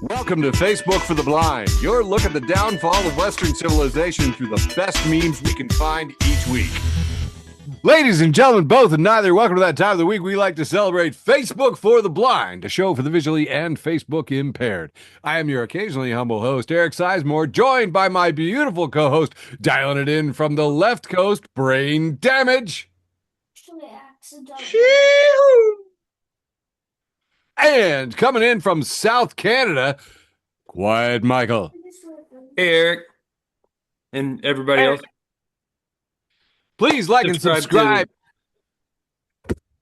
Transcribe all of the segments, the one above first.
Welcome to Facebook for the Blind, your look at the downfall of Western civilization through the best memes we can find each week. Ladies and gentlemen, both and neither, welcome to that time of the week we like to celebrate Facebook for the Blind, a show for the visually and Facebook impaired. I am your occasionally humble host, Eric Sizemore, joined by my beautiful co-host, dialing it in from the left coast, Brain Damage. And coming in from South Canada, Quiet Michael. Hey, Eric. And everybody else. Please like and subscribe.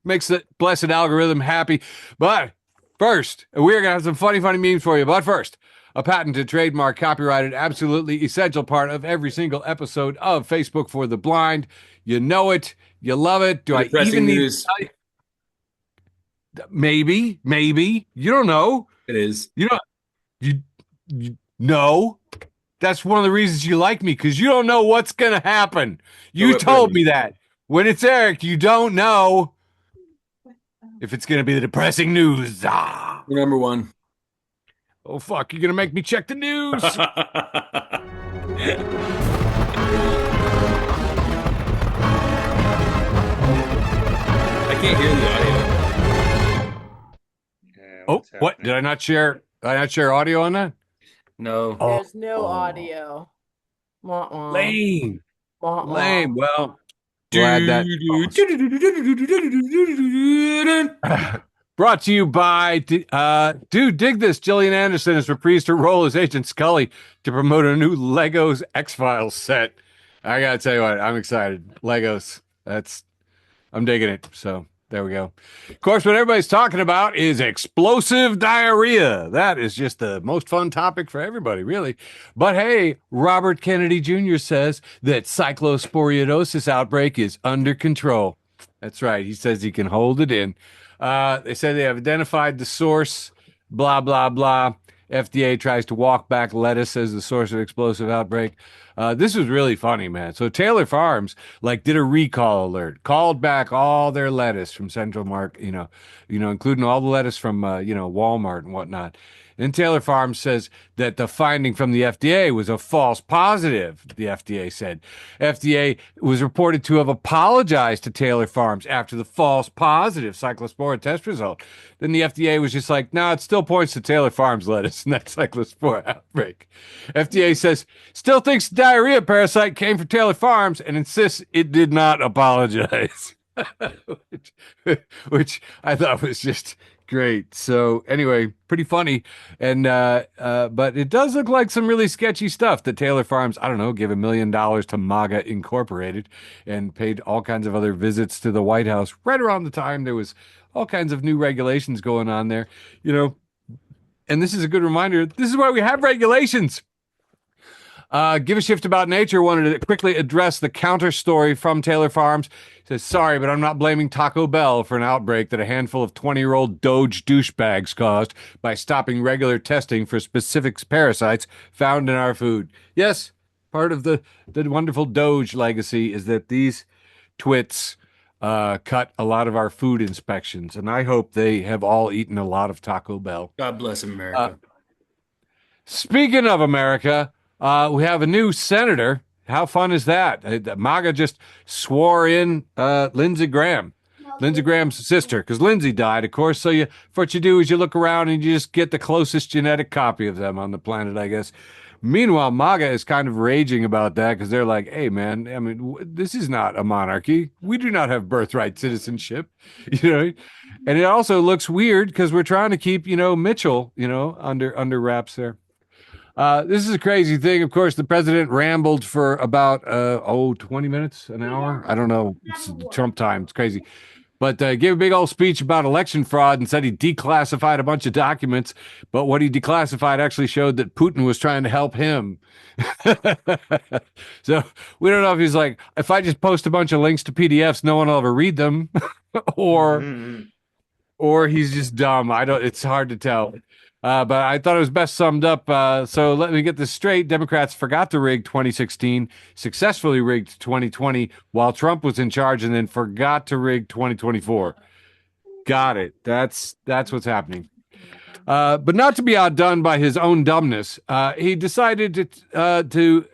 Makes the blessed algorithm happy. But first, we're going to have some funny memes for you. But first, a patented, trademark, copyrighted, absolutely essential part of every single episode of Facebook for the Blind. You know it. You love it. Do I even need to tell you? Maybe. You don't know. It is. You know. That's one of the reasons you like me, because you don't know what's going to happen. You told me that. When it's Eric, you don't know if it's going to be the depressing news. Number one. Oh, fuck. You're going to make me check the news. I can't hear the audio. Oh, what? Did I not share audio on that? No. There's no audio. Lame. Well, glad that. Brought to you by, dude, dig this. Gillian Anderson has reprised her role as Agent Scully to promote a new Legos X-Files set. I gotta tell you what, I'm excited. Legos, I'm digging it. So there we go. Of course, what everybody's talking about is explosive diarrhea. That is just the most fun topic for everybody, really. But hey, Robert Kennedy Jr. says that cyclosporiodosis outbreak is under control. That's right. He says he can hold it in. They say they have identified the source, blah, blah, blah. FDA tries to walk back lettuce as the source of explosive outbreak. This was really funny, man. So Taylor Farms did a recall alert, called back all their lettuce from Central Market, including all the lettuce from Walmart and whatnot. And Taylor Farms says that the finding from the FDA was a false positive, the FDA said. FDA was reported to have apologized to Taylor Farms after the false positive cyclospora test result. Then the FDA was just like, no, it still points to Taylor Farms lettuce and that cyclospora outbreak. FDA says, still thinks the diarrhea parasite came from Taylor Farms and insists it did not apologize. which I thought was just great. So anyway, pretty funny. And but it does look like some really sketchy stuff that Taylor Farms, I don't know, gave $1 million to MAGA Incorporated and paid all kinds of other visits to the White House right around the time there was all kinds of new regulations going on there, and this is a good reminder. This is why we have regulations. Give a Shift About Nature wanted to quickly address the counter story from Taylor Farms. He says, sorry, but I'm not blaming Taco Bell for an outbreak that a handful of 20-year-old Doge douchebags caused by stopping regular testing for specific parasites found in our food. Yes, part of the wonderful Doge legacy is that these twits cut a lot of our food inspections, and I hope they have all eaten a lot of Taco Bell. God bless America. Speaking of America, we have a new senator. How fun is that? MAGA just swore in Lindsey Graham. Lindsey Graham's sister, because Lindsey died, of course. So what you do is you look around and you just get the closest genetic copy of them on the planet, I guess. Meanwhile, MAGA is kind of raging about that because they're like, hey, man, I mean, this is not a monarchy. We do not have birthright citizenship, And it also looks weird because we're trying to keep, Mitchell, under wraps there. This is a crazy thing. Of course, the president rambled for about, 20 minutes, an hour. I don't know. It's Trump time. It's crazy. But gave a big old speech about election fraud and said he declassified a bunch of documents. But what he declassified actually showed that Putin was trying to help him. So we don't know if he's like, if I just post a bunch of links to PDFs, no one will ever read them, or he's just dumb. It's hard to tell. But I thought it was best summed up. So let me get this straight. Democrats forgot to rig 2016, successfully rigged 2020 while Trump was in charge, and then forgot to rig 2024. Got it. That's what's happening. But not to be outdone by his own dumbness, he decided to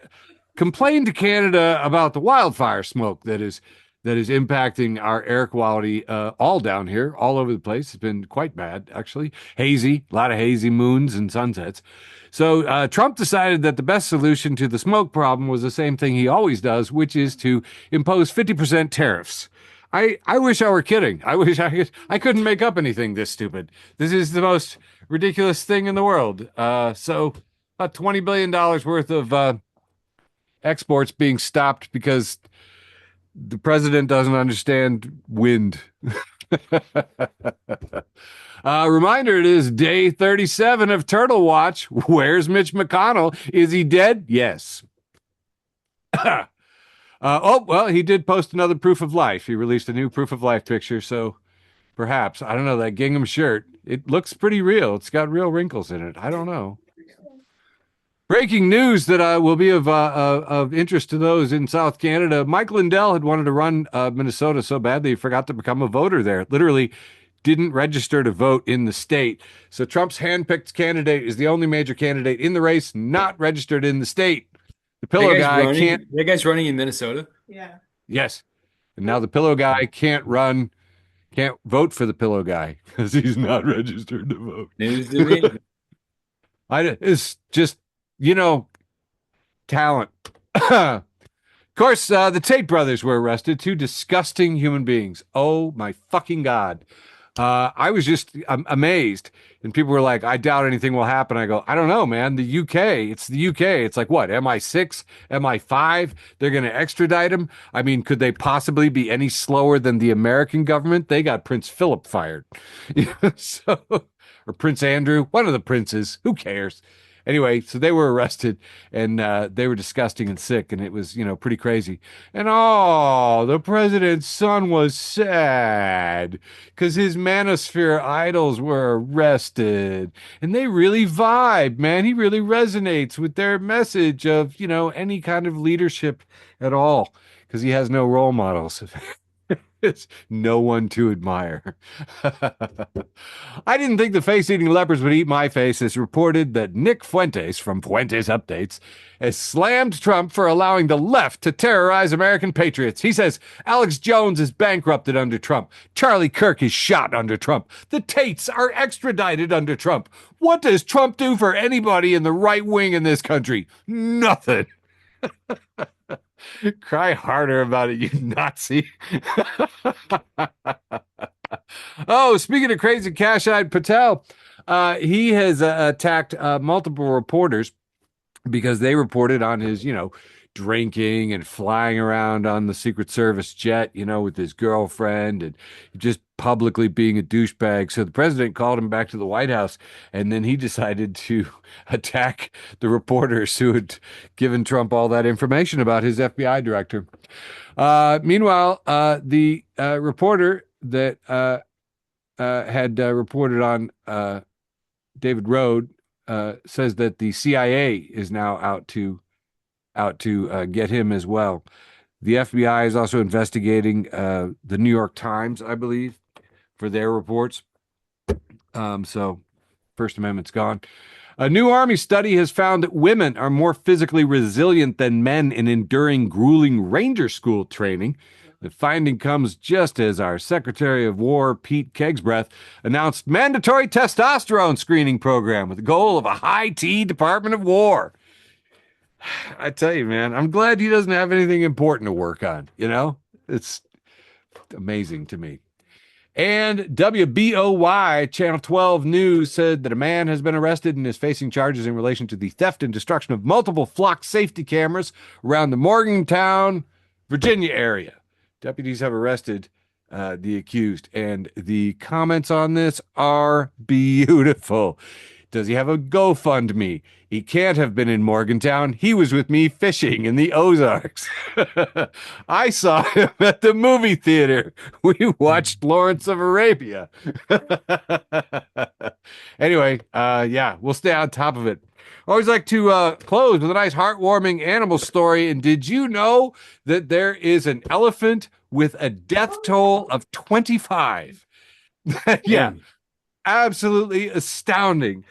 complain to Canada about the wildfire smoke that is impacting our air quality all down here, all over the place. It's been quite bad, actually. Hazy, a lot of hazy moons and sunsets. So Trump decided that the best solution to the smoke problem was the same thing he always does, which is to impose 50% tariffs. I wish I were kidding. I wish I couldn't make up anything this stupid. This is the most ridiculous thing in the world. So about $20 billion worth of exports being stopped because the president doesn't understand wind. Reminder, it is day 37 of Turtle Watch. Where's Mitch McConnell? Is he dead? Yes. Well, he did post another proof of life. He released a new proof of life picture, so perhaps, I don't know, that gingham shirt, it looks pretty real. It's got real wrinkles in it. I don't know. Breaking news that will be of interest to those in South Canada. Mike Lindell had wanted to run Minnesota so badly he forgot to become a voter there. Literally didn't register to vote in the state. So Trump's handpicked candidate is the only major candidate in the race not registered in the state. The pillow guy can't. That guy's running in Minnesota. Yeah. Yes. And now the pillow guy can't vote for the pillow guy because he's not registered to vote. News to me. It's just, talent. Of course, the Tate brothers were arrested, two disgusting human beings. Oh, my fucking God. I was just amazed. And people were like, I doubt anything will happen. I go, I don't know, man. The UK, it's the UK. It's like, what, MI6, MI5? They're going to extradite him? I mean, could they possibly be any slower than the American government? They got Prince Philip fired. Or Prince Andrew, one of the princes. Who cares? Anyway, so they were arrested, and they were disgusting and sick, and it was, pretty crazy. And the president's son was sad because his manosphere idols were arrested, and they really vibe, man. He really resonates with their message of, any kind of leadership at all because he has no role models. It's no one to admire. I didn't think the face-eating lepers would eat my face. It's reported that Nick Fuentes from Fuentes Updates has slammed Trump for allowing the left to terrorize American patriots. He says Alex Jones is bankrupted under Trump. Charlie Kirk is shot under Trump. The Tates are extradited under Trump. What does Trump do for anybody in the right wing in this country? Nothing. Cry harder about it, you Nazi. Speaking of crazy cash-eyed Patel, he has attacked multiple reporters because they reported on his, drinking and flying around on the Secret Service jet, with his girlfriend and just publicly being a douchebag. So the president called him back to the White House, and then he decided to attack the reporters who had given Trump all that information about his FBI director. Meanwhile, the reporter that had reported on David Rode says that the CIA is now out to get him as well. The FBI is also investigating the New York Times, I believe, for their reports. So First Amendment's gone. A new Army study has found that women are more physically resilient than men in enduring grueling Ranger School training. The finding comes just as our Secretary of War, Pete Kegsbreath, announced mandatory testosterone screening program with the goal of a high-T Department of War. I tell you, man, I'm glad he doesn't have anything important to work on. It's amazing to me. And WBOY Channel 12 News said that a man has been arrested and is facing charges in relation to the theft and destruction of multiple flock safety cameras around the Morgantown, Virginia area. Deputies have arrested the accused, and the comments on this are beautiful. Does he have a GoFundMe? He can't have been in Morgantown. He was with me fishing in the Ozarks. I saw him at the movie theater. We watched Lawrence of Arabia. Anyway, we'll stay on top of it. I always like to close with a nice heartwarming animal story. And did you know that there is an elephant with a death toll of 25? Yeah. absolutely astounding.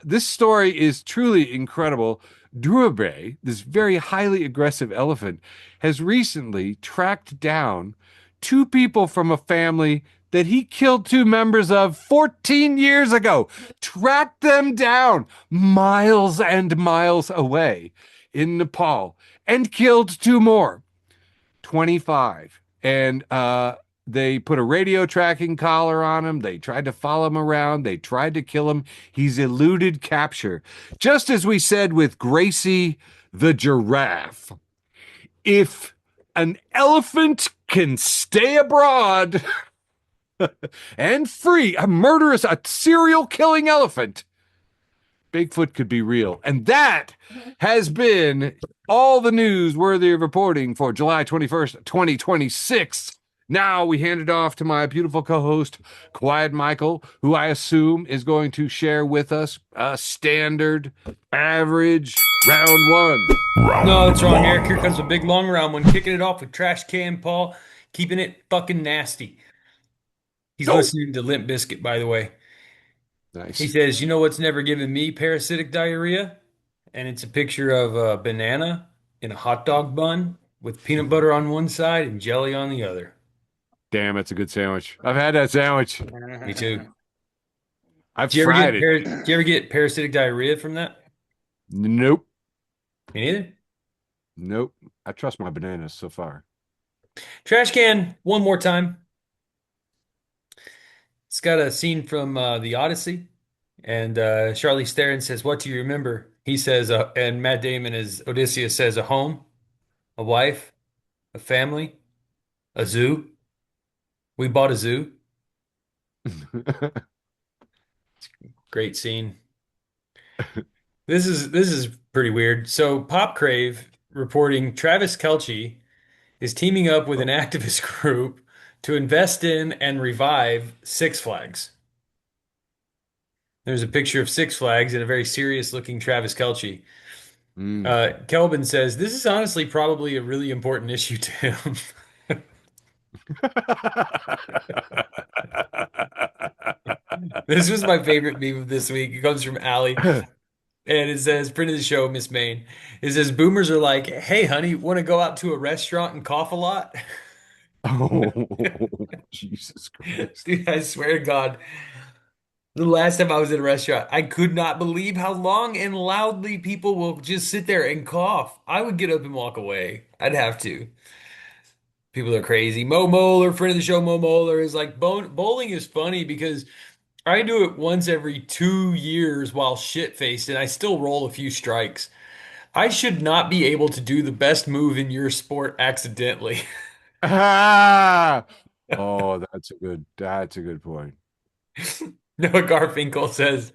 This story is truly incredible. Drube, this very highly aggressive elephant, has recently tracked down two people from a family that he killed two members of 14 years ago. Tracked them down miles and miles away in Nepal and killed two more. 25. And they put a radio tracking collar on him. They tried to follow him around. They tried to kill him. He's eluded capture. Just as we said with Gracie the giraffe, if an elephant can stay abroad and free, a serial killing elephant, Bigfoot could be real. And that has been all the news worthy of reporting for July 21st, 2026. Now we hand it off to my beautiful co-host, Quiet Michael, who I assume is going to share with us a standard average round one. No, it's wrong, Eric. Here comes a big long round one, kicking it off with Trash Can Paul, keeping it fucking nasty. He's listening to Limp Bizkit, by the way. He Nice. says, "You know what's never given me parasitic diarrhea?" And it's a picture of a banana in a hot dog bun with peanut butter on one side and jelly on the other. Damn, it's a good sandwich. I've had that sandwich. Me too. I've Do you ever fried get it. do you ever get parasitic diarrhea from that? Nope. Me neither. Nope. I trust my bananas so far. Trash can, one more time. It's got a scene from the Odyssey, and Charlize Theron says, "What do you remember?" He says, and Matt Damon as Odysseus says, "A home, a wife, a family, a zoo. We bought a zoo." Great scene. This is pretty weird. So Pop Crave reporting Travis Kelce is teaming up with an activist group to invest in and revive Six Flags. There's a picture of Six Flags and a very serious looking Travis Kelce. Mm. Kelvin says, "This is honestly probably a really important issue to him." This was my favorite meme of this week. It comes from Allie. And it says, "Friend of the show, Miss Main." It says, "Boomers are like, hey, honey, want to go out to a restaurant and cough a lot?" Oh, Jesus Christ. Dude, I swear to God, the last time I was at a restaurant, I could not believe how long and loudly people will just sit there and cough. I would get up and walk away. I'd have to. People are crazy. Mo Moeller, friend of the show, Mo Moeller is like, bowling is funny because I do it once every 2 years while shit-faced, and I still roll a few strikes. I should not be able to do the best move in your sport accidentally. Ah! Oh, that's a good point. Noah Garfinkel says,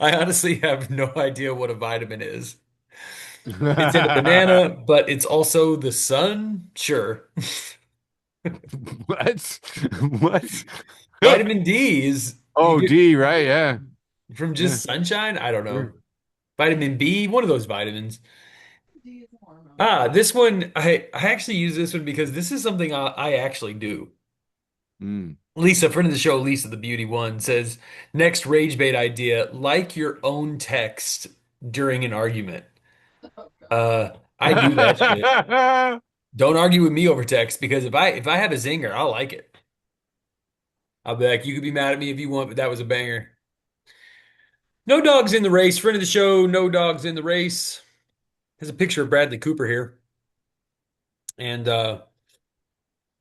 "I honestly have no idea what a vitamin is. It's in a banana, but it's also the sun? Sure." What? What? Vitamin D is you Oh, get D, right? Yeah. from Yeah. just sunshine? I don't know. Sure. Vitamin B, one of those vitamins. This one, I actually use this one because this is something I actually do. Mm. Lisa, friend of the show, Lisa the Beauty One, says, "Next rage bait idea, like your own text during an argument." I do that shit. Don't argue with me over text because if I have a zinger, I'll like it. I'll be like, you could be mad at me if you want, but that was a banger. No dogs in the race, friend of the show, no dogs in the race. There's a picture of Bradley Cooper here, and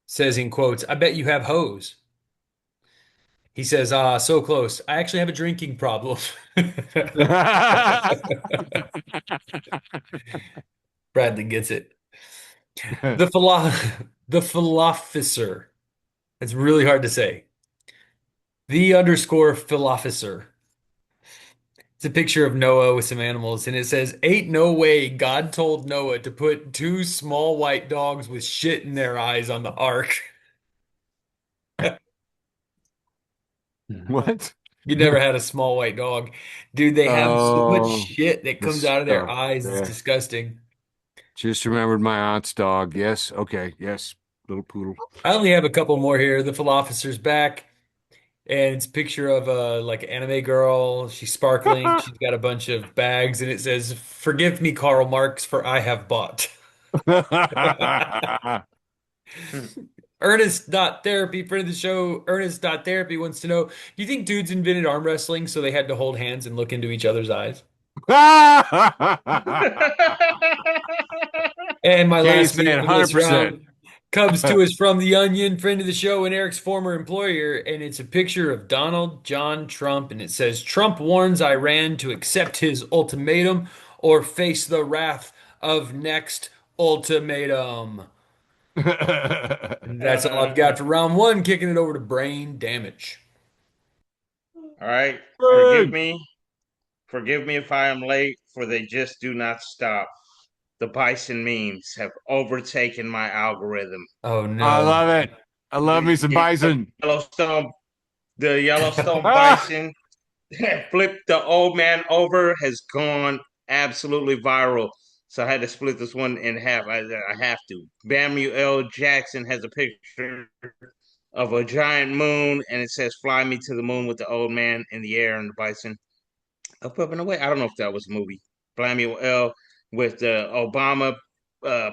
says in quotes, "I bet you have hoes." He says, so close. I actually have a drinking problem. Bradley gets it. The the philosopher. It's really hard to say. The underscore philosopher. It's a picture of Noah with some animals, and it says, "Ain't no way God told Noah to put two small white dogs with shit in their eyes on the ark." What? You never had a small white dog. Dude, they have so much Oh, shit that the comes out of their stuff. eyes. It's Yeah. disgusting. Just remembered my aunt's dog. Yes. Okay. Yes. Little poodle. I only have a couple more here. The philosopher's back. And it's a picture of a like anime girl. She's sparkling. She's got a bunch of bags, and it says, "Forgive me, Karl Marx, for I have bought." Ernest.therapy, friend of the show, Ernest.therapy wants to know, do you think dudes invented arm wrestling so they had to hold hands and look into each other's eyes? And my Katie's last meme saying for this 100%. round comes to us from the Onion, friend of the show, and Eric's former employer. And it's a picture of Donald John Trump. And it says, Trump warns Iran to accept his ultimatum or face the wrath of next ultimatum. And that's all I've got for round one, kicking it over to brain damage. All right. Hey. Forgive me if I am late, for they just do not stop. The bison memes have overtaken my algorithm. Oh I no. love it. I love me some The bison. Yellowstone, the Yellowstone Ah! bison that flipped the old man over has gone absolutely viral. So I had to split this one in half. I have to. Samuel Jackson has a picture of a giant moon, and it says "Fly me to the moon" with the old man in the air and the bison up and away. I don't know if that was a movie. Samuel with the Obama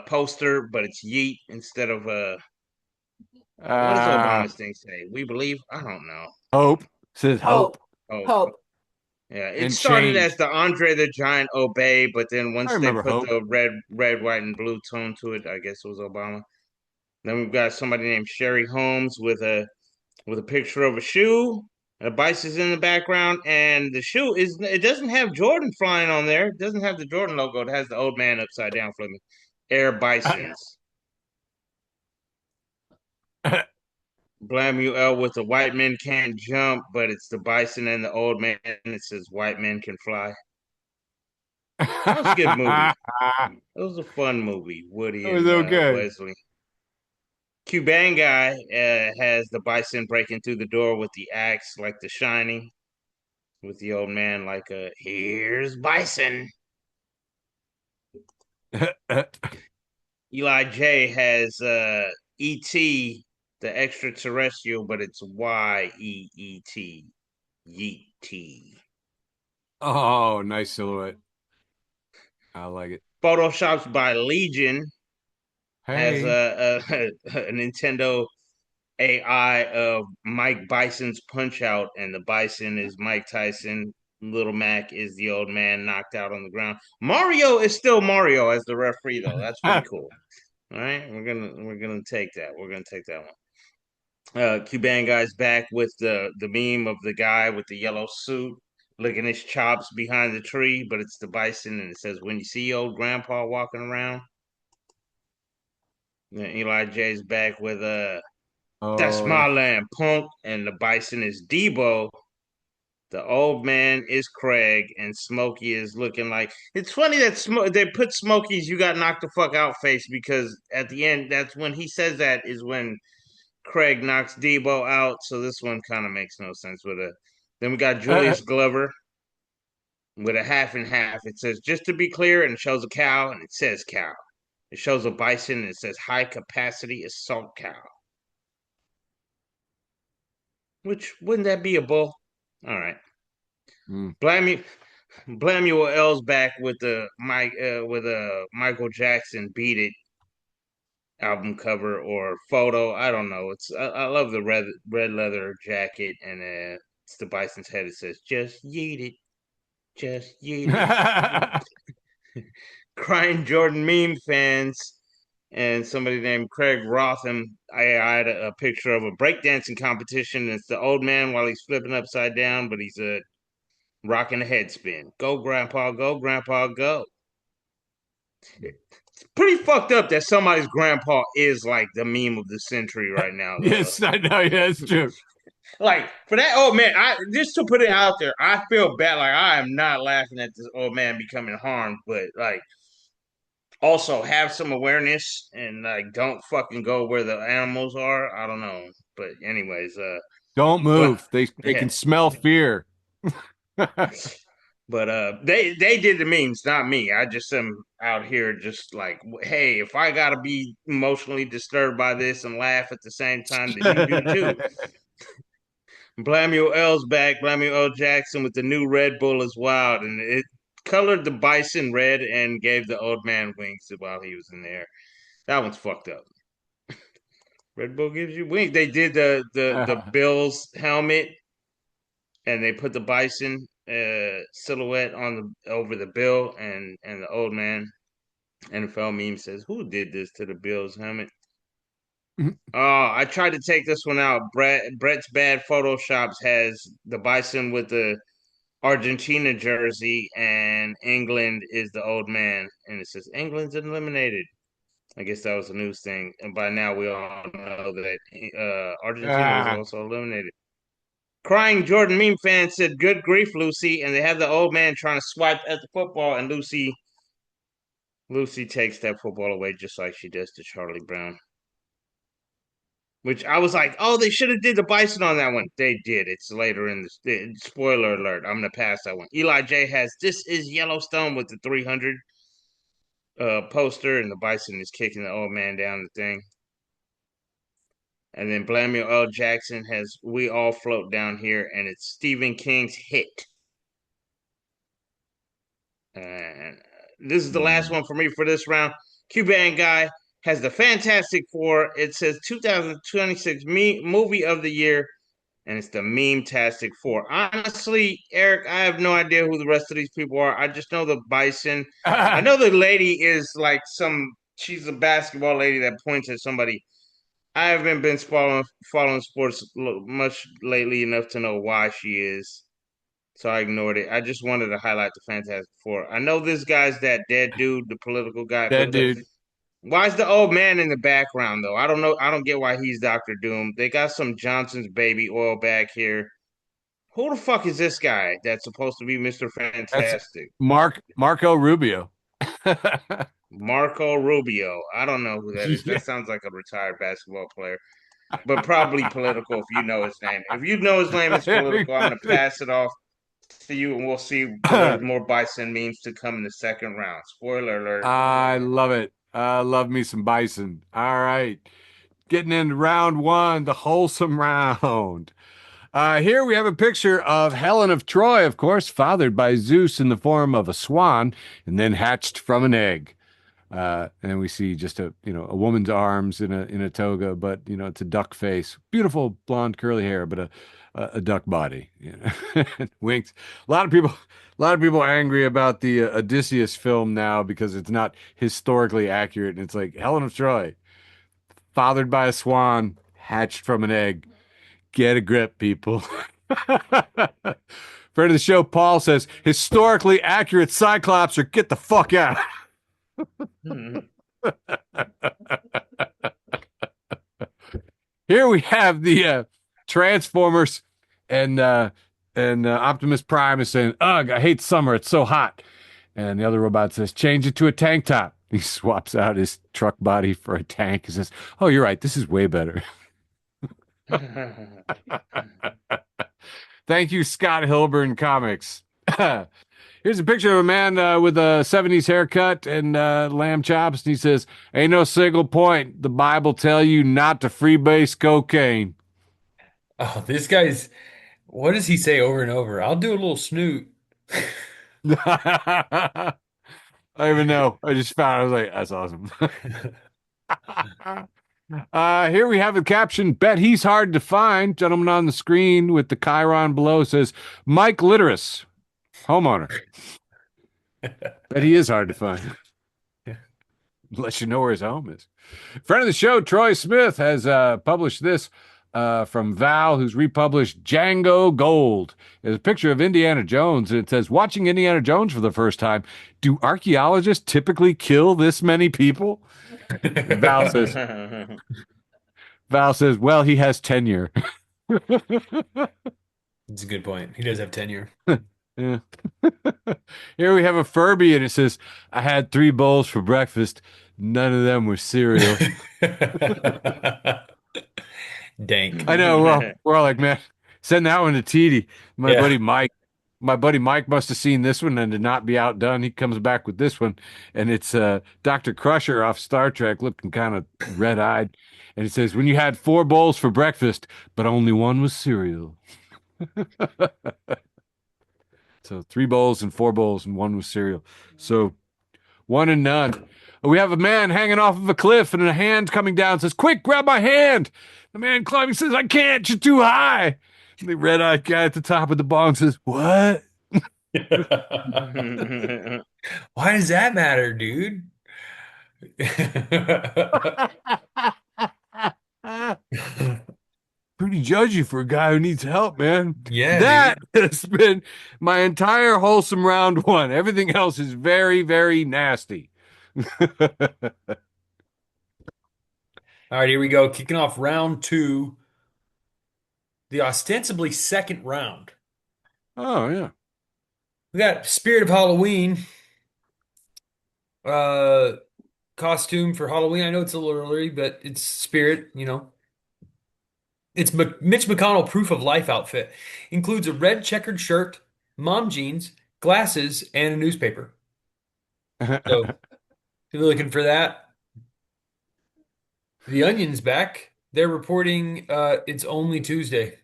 poster, but it's yeet instead of what does Uh, Obama's thing say? We believe. I don't know. hope says hope Hope. Oh, Hope. yeah. It and started as change. the Andre the Giant Obey, but then I once they remember put hope. the red, white, and blue tone to it, I guess it was Obama. Then we've got somebody named Sherry Holmes with a picture of a shoe. And a bicycle's in the background, and the shoe is it doesn't have Jordan flying on there. It doesn't have the Jordan logo. It has the old man upside down flipping. Air Bisons. Blamuel with the white men can't jump, but it's the bison and the old man. It says white men can fly. That was a good movie. It was a fun movie. That Woody was and okay. Wesley. Cuban guy has the bison breaking through the door with the axe, like The Shining, with the old man like here's bison. Eli J has E.T. the extraterrestrial, but it's Y-E-E-T. Yeet. Oh, nice silhouette. I like it. Photoshops by Legion has Hey. a Nintendo AI of Mike Bison's Punch Out, and the Bison is Mike Tyson. Little Mac is the old man knocked out on the ground. Mario is still Mario as the referee, though. That's pretty cool. All right, we're gonna take that. We're gonna take that one. Cuban guy's back with the meme of the guy with the yellow suit licking his chops behind the tree, but it's the bison, and it says, "When you see old grandpa walking around." Then Eli J's back with "That's Oh, my land, punk," and the bison is Debo. The old man is Craig, and Smokey is looking like. It's funny that they put Smokey's "You got knocked the fuck out" face, because at the end, that's when he says that is when Craig knocks Debo out, so this one kind of makes no sense with a. Then we got uh, Julius Glover with a half and half. It says "just to be clear," and it shows a cow, and it says cow. It shows a bison, and it says high capacity assault cow. Which wouldn't that be a bull? All right. mm. Blame Blamuel L's back with the Mike with a Michael Jackson "Beat It" album cover or photo. I don't know. I love the red leather jacket, and it's the bison's head. It says "Just yeet it, just yeet it." Crying Jordan meme fans and somebody named Craig Rotham. I had a picture of a breakdancing competition. And it's the old man while he's flipping upside down, but he's rocking a head spin. Go, grandpa, go, grandpa, go. It's pretty fucked up that somebody's grandpa is like the meme of the century right now, though. Yes, I know. Yeah, it's true. Like for that old man, I just to put it out there, I feel bad. Like I am not laughing at this old man becoming harmed, but like also have some awareness and like don't fucking go where the animals are. I don't know, but anyways, Don't but move. They yeah, can smell fear. but they did the memes, not me. I just am out here just like, hey, if I gotta be emotionally disturbed by this and laugh at the same time, then you do too. Blamuel L's back. Blamuel L. Jackson with the new Red Bull is wild, and it colored the bison red and gave the old man wings while he was in there. That one's fucked up. Red Bull gives you wings. They did the Bills helmet, and they put the bison silhouette on the over the bill, and the old man NFL meme says, "Who did this to the Bills helmet?" Oh, I tried to take this one out. Brett's bad photoshops has the bison with the Argentina jersey, and England is the old man, and it says England's eliminated. I guess that was a news thing, and by now we all know that Argentina was Ah. also eliminated. Crying Jordan meme fan said, "Good grief, Lucy!" And they have the old man trying to swipe at the football, and Lucy takes that football away just like she does to Charlie Brown. Which I was like, oh, they should have did the bison on that one. They did. It's later in the spoiler alert. I'm gonna pass that one. Eli J has "This is Yellowstone" with the 300 poster, and the bison is kicking the old man down the thing. And then Blamuel L. Jackson has "We All Float Down Here," and it's Stephen King's hit. And this is the last one for me for this round. Cuban guy has the Fantastic Four. It says 2026 movie of the year, and it's the Meme-tastic Four. Honestly, Eric, I have no idea who the rest of these people are. I just know the Bison. I know the lady is like she's a basketball lady that points at somebody. I haven't been following sports much lately enough to know why she is. So I ignored it. I just wanted to highlight the Fantastic Four. I know this guy's that dead dude, the political guy, That but dude. why is the old man in the background though? I don't know. I don't get why he's Doctor Doom. They got some Johnson's baby oil back here. Who the fuck is this guy that's supposed to be Mr. That's Fantastic? Marco Rubio. Marco Rubio. I don't know who that is. Yeah. That sounds like a retired basketball player, but probably political if you know his name. If you know his name is political, I'm going to pass it off to you and we'll see there's more bison memes to come in the second round. Spoiler alert. I love it. I love me some bison. All right. Getting into round one, the wholesome round. Here we have a picture of Helen of Troy, of course, fathered by Zeus in the form of a swan and then hatched from an egg. And then we see just a woman's arms in a toga, but it's a duck face, beautiful blonde curly hair, but a duck body. Winks. A lot of people are angry about the Odysseus film now because it's not historically accurate, and it's like Helen of Troy, fathered by a swan, hatched from an egg. Get a grip, people. Friend of the show, Paul says historically accurate Cyclops or get the fuck out. Here we have the Transformers, and Optimus Prime is saying, "Ugh, I hate summer. It's so hot." And the other robot says, "Change it to a tank top." He swaps out his truck body for a tank. He says, "Oh, you're right. This is way better." Thank you, Scott Hilburn Comics. Here's a picture of a man with a 70s haircut and lamb chops. And he says, "Ain't no single point. The Bible tell you not to freebase cocaine." Oh, this guy's, what does he say over and over? I'll do a little snoot. I don't even know. I just found it. I was like, that's awesome. Here we have a caption, "Bet he's hard to find." Gentleman on the screen with the chyron below says, "Mike Litteris, homeowner." Bet he is hard to find. Unless you know where his home is. Friend of the show, Troy Smith, has published this from Val, who's republished Django Gold. There's a picture of Indiana Jones, and it says, "Watching Indiana Jones for the first time, do archaeologists typically kill this many people?" Val says, "Well, he has tenure." It's a good point. He does have tenure. Yeah. Here we have a Furby, and it says, "I had 3 bowls for breakfast. None of them were cereal." Dank. I know. We're all like, man, send that one to TD. My Yeah. buddy Mike. My buddy Mike must have seen this one and did not be outdone. He comes back with this one, and it's Dr. Crusher off Star Trek, looking kind of red-eyed. And it says, "When you had 4 bowls for breakfast, but only one was cereal." So 3 bowls and 4 bowls, and one was cereal. So one and none. We have a man hanging off of a cliff, and a hand coming down says, "Quick, grab my hand." The man climbing says, "I can't, you're too high." And the red-eyed guy at the top of the bong says, "What?" Why does that matter, dude? Pretty judgy for a guy who needs help, man. Yeah, That dude. has been my entire wholesome round one. Everything else is very, very nasty. All right, here we go. Kicking off round two, the ostensibly second round. Oh, yeah. We got Spirit of Halloween, uh, costume for Halloween. I know it's a little early, but it's Spirit, you know. It's Mitch McConnell proof of life outfit. Includes a red checkered shirt, mom jeans, glasses, and a newspaper. So if you're looking for that, the Onion's back. They're reporting it's only Tuesday.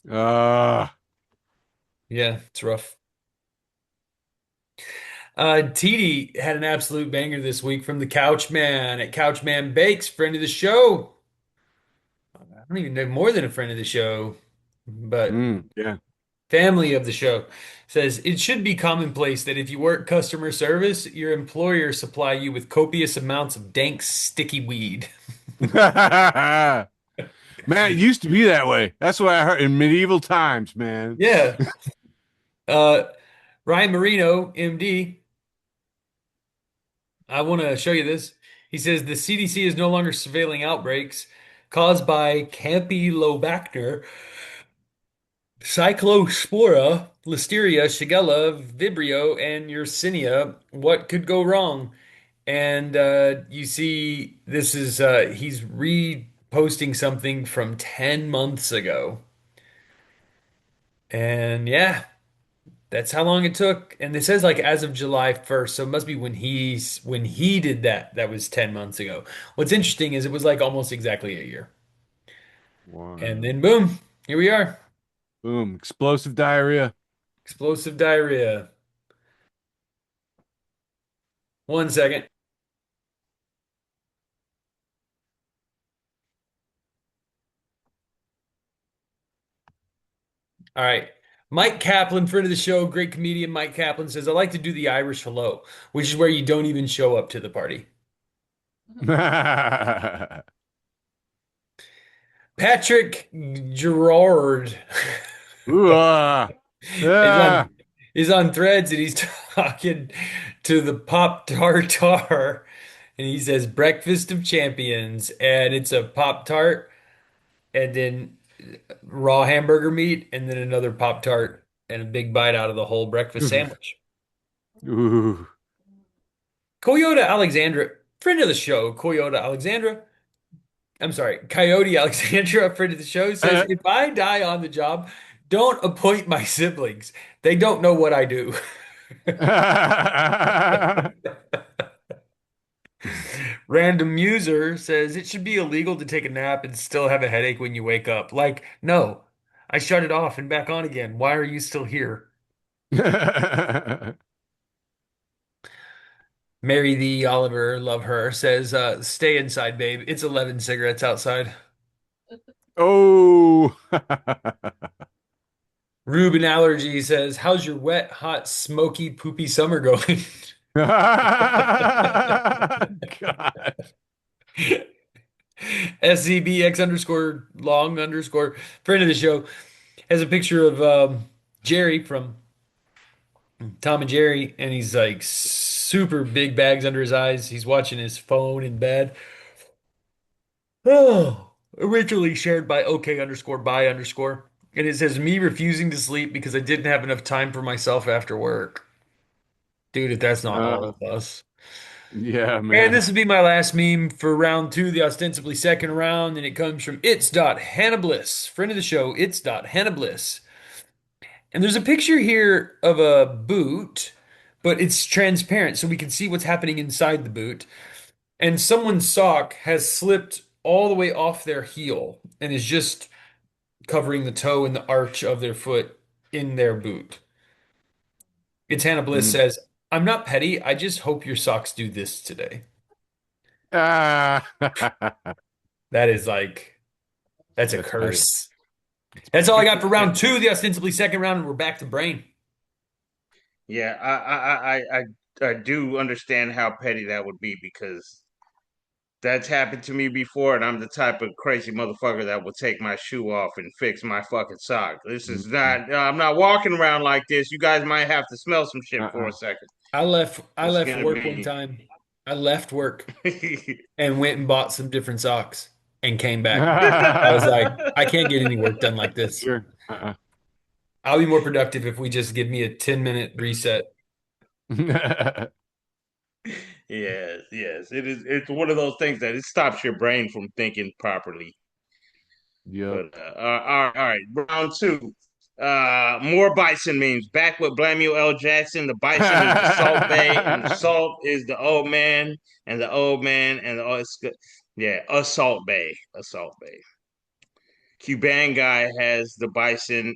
uh, Yeah, it's rough. TD had an absolute banger this week from the Couchman at Couchman Bakes, friend of the show. I don't even know more than a friend of the show, but yeah. family of the show. Says it should be commonplace that if you work customer service, your employer supply you with copious amounts of dank, sticky weed. Man, it used to be that way. That's what I heard in medieval times, man. Yeah. Uh, Ryan Marino, MD. I want to show you this. He says the CDC is no longer surveilling outbreaks caused by Campylobacter, Cyclospora, Listeria, Shigella, Vibrio, and Yersinia. What could go wrong? And you see, this is he's reposting something from 10 months ago. And yeah, that's how long it took. And it says like as of July 1st, so it must be when he did that. That was 10 months ago. What's interesting is it was like almost exactly a year. And Wow. then boom, here we are. Boom. Explosive diarrhea. Explosive diarrhea. 1 second. All right. Mike Kaplan, friend of the show, great comedian Mike Kaplan says, I like to do the Irish hello, which is where you don't even show up to the party. Patrick Gerard Ooh, is ah. on Threads and he's talking to the Pop Tartar and he says breakfast of champions and it's a Pop Tart and then raw hamburger meat and then another Pop Tart and a big bite out of the whole breakfast sandwich. Ooh. Coyote Alexandra, friend of the show, Coyote Alexandra. I'm sorry, Coyote Alexandra, friend of the show, says, if I die on the job, don't appoint my siblings. They don't know what I do. Random user says it should be illegal to take a nap and still have a headache when you wake up. Like, no, I shut it off and back on again. Why are you still here? Mary the Oliver, love her, says, stay inside, babe. It's 11 cigarettes outside. Oh. Ruben Allergy says, how's your wet, hot, smoky, poopy summer going? God. SCBX underscore long underscore friend of the show has a picture of Jerry from Tom and Jerry, and he's like super big bags under his eyes. He's watching his phone in bed. Oh, originally shared by OK underscore by underscore. And it says me refusing to sleep because I didn't have enough time for myself after work. Dude, if that's not all Uh, of us. yeah, And man. this would be my last meme for round two, the ostensibly second round, and it comes from it's.hannabliss, friend of the show, it's.hannabliss. And there's a picture here of a boot, but it's transparent, so we can see what's happening inside the boot. And someone's sock has slipped all the way off their heel and is just covering the toe and the arch of their foot in their boot. It's Hannah Bliss Mm. says, I'm not petty. I just hope your socks do this today. Ah. That is like, that's a That's petty. curse. It's That's all I petty. got for round two, the ostensibly second round, and we're back to brain. Yeah, I do understand how petty that would be because that's happened to me before, and I'm the type of crazy motherfucker that will take my shoe off and fix my fucking sock. This is Mhm. not. I'm not walking around like this. You guys might have to smell some shit for a Uh-uh. second. I It's left gonna work one be. time. I left work and went and bought some different socks and came back. I was like, I can't get any work done like this. Sure. Uh-uh. I'll be more productive if we just give me a 10-minute reset. Yes, yes. It is. It's one of those things that it stops your brain from thinking properly. Yep. But all right, round two. More bison memes. Back with Blamuel L. Jackson. The bison is the Salt Bay, and the salt is the old man, and the old man, and the it's good. Yeah, Assault Bay, Assault Bay. Cuban guy has the bison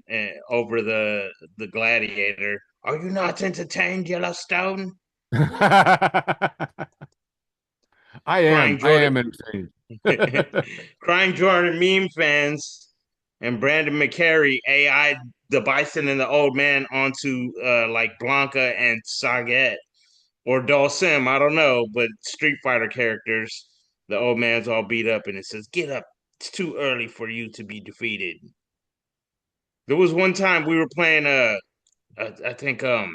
over the gladiator. Are you not entertained, Yellowstone? I Crying am. I Jordan. am entertained. Crying Jordan meme fans and Brandon McCary AI the bison and the old man onto like Blanca and Saget or Dawson. I don't know, but Street Fighter characters. The old man's all beat up and it says, "Get up! It's too early for you to be defeated." There was one time we were playing I think I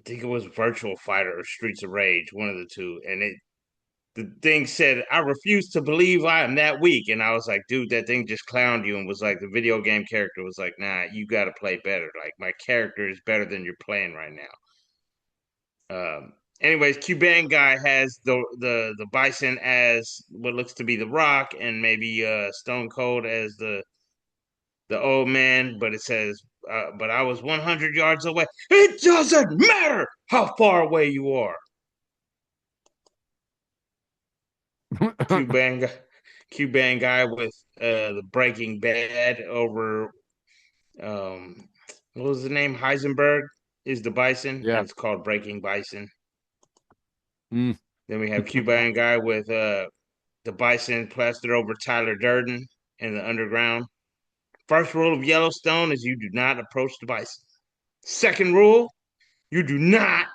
think it was Virtual Fighter or Streets of Rage, one of the two, and the thing said, "I refuse to believe I am that weak." And I was like, dude, that thing just clowned you and was like, the video game character was like, nah, you got to play better. Like, my character is better than you're playing right now. Anyways, Cuban guy has the Bison as what looks to be the Rock and maybe Stone Cold as the old man, but it says, but I was 100 yards away. It doesn't matter how far away you are. Cuban guy, Cuban guy with the Breaking Bad over um what was the name? Heisenberg is the Bison, and Yeah. it's called Breaking Bison. Mm. Then we have Cuban guy with the Bison plastered over Tyler Durden in the underground. First rule of Yellowstone is you do not approach the Bison. Second rule, you do not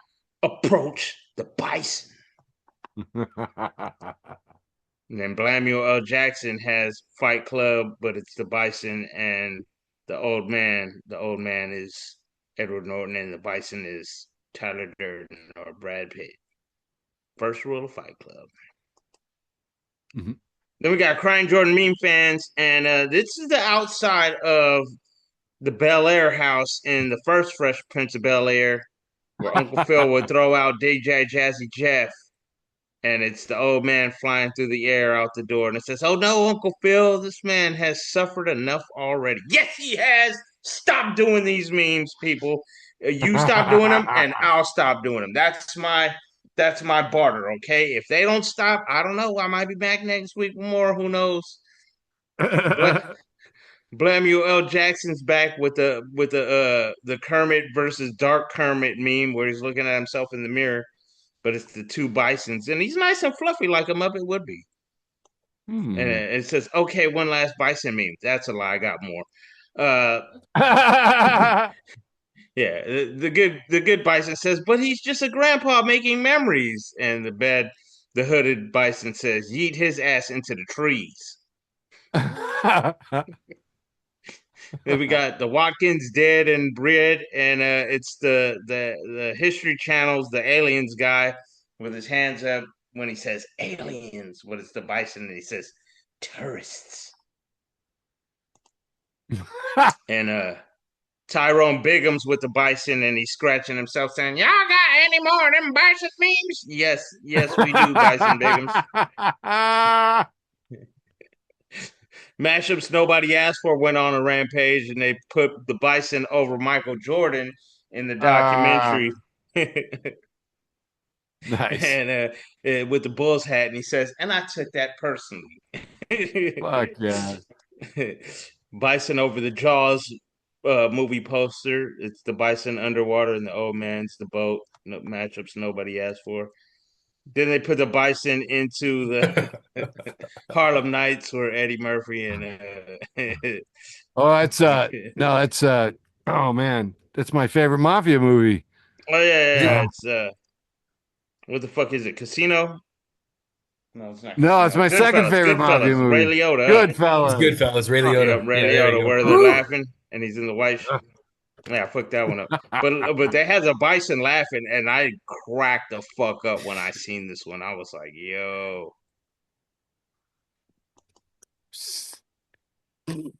approach the Bison. And then Blamuel L. Jackson has Fight Club, but it's the Bison and the old man. The old man is Edward Norton, and the Bison is Tyler Durden or Brad Pitt. First rule of Fight Club. Mhm. Then we got Crying Jordan meme fans, and this is the outside of the Bel Air house in the first Fresh Prince of Bel Air, where Uncle Phil would throw out DJ Jazzy Jeff, and it's the old man flying through the air out the door, and it says, "Oh no, Uncle Phil, this man has suffered enough already." Yes, he has. Stop doing these memes, people. You stop doing them, and I'll stop doing them. That's my barter. Okay, if they don't stop, I don't know. I might be back next week with more. Who knows? Bla- Blamuel L. Jackson's back with the Kermit versus Dark Kermit meme where he's looking at himself in the mirror, but it's the two bisons, and he's nice and fluffy like a Muppet would be. And Hmm. it says, "Okay, one last bison meme." That's a lie. I got more. Uh, yeah, the good bison says, "But he's just a grandpa making memories." And the hooded bison says, "Yeet his ass into the trees." Then we got the Watkins dead and bread, and it's the History Channel's the aliens guy with his hands up when he says aliens. What is the bison? And he says tourists. And Tyrone Biggums with the bison, and he's scratching himself, saying, "Y'all got any more of them bison memes?" Yes, yes, we do, Bison Biggums. Mashups nobody asked for went on a rampage, and they put the bison over Michael Jordan in the documentary. Nice. And with the Bulls hat, and he says, "And I took that personally." Fuck yeah. Bison over the Jaws movie poster. It's the bison underwater and the old man's the boat. No, matchups nobody asked for. Then they put the bison into the Harlem Nights where Eddie Murphy and Oh, that's no, that's oh man, that's my favorite mafia movie. oh yeah, Oh. it's what the fuck is it? Casino? No, it's not No, it's Casino. my second Goodfellas, favorite mafia Goodfellas. Ray movie. Liotta. Huh? It's Goodfellas. Goodfellas, Ray Yep, Liotta. Ray Yeah, there you Liotta, go. where they're laughing and he's in the white. Yeah, I fucked that one up. But they has a bison laughing, and I cracked the fuck up when I seen this one. I was like, yo. And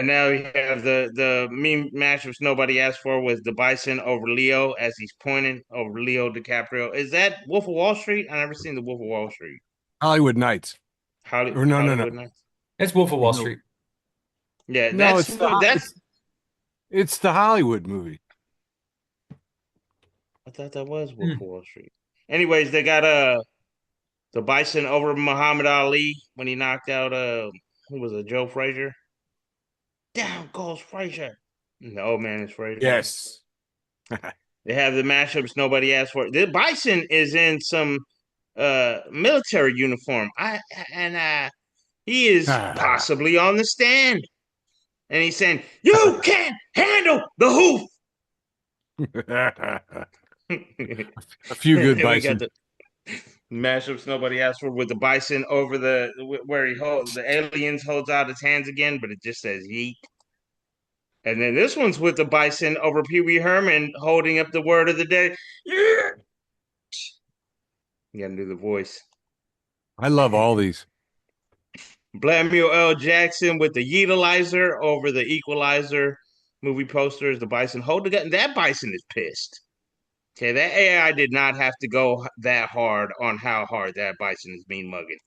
now we have the meme matchups nobody asked for was the bison over Leo as he's pointing over Leo DiCaprio. Is that Wolf of Wall Street? I never seen the Wolf of Wall Street. Hollywood Nights. Or no, no, no. Hollywood Nights. That's Wolf of Wall No, Street. Yeah, no, that's. it's the Hollywood movie. I thought that was Wolf of Wall Street. Anyways, they got the bison over Muhammad Ali when he knocked out who was it, Joe Frazier? Down goes Frazier. And the old man is Frazier. Yes. They have the matchups nobody asked for. The bison is in some military uniform. He is possibly on the stand. And he's saying, "You can't handle the hoof." A few good And we bison. got the matchups nobody asked for with the bison over where he holds the aliens holds out his hands again, but it just says yeet. And then this one's with the bison over Pee Wee Herman holding up the word of the day. Yeah. You gotta do the voice. I love all these. Samuel L. Jackson with the Yeetalizer over the Equalizer movie posters. The bison hold the gun. That bison is pissed. Okay, that AI did not have to go that hard on how hard that bison is being mugging.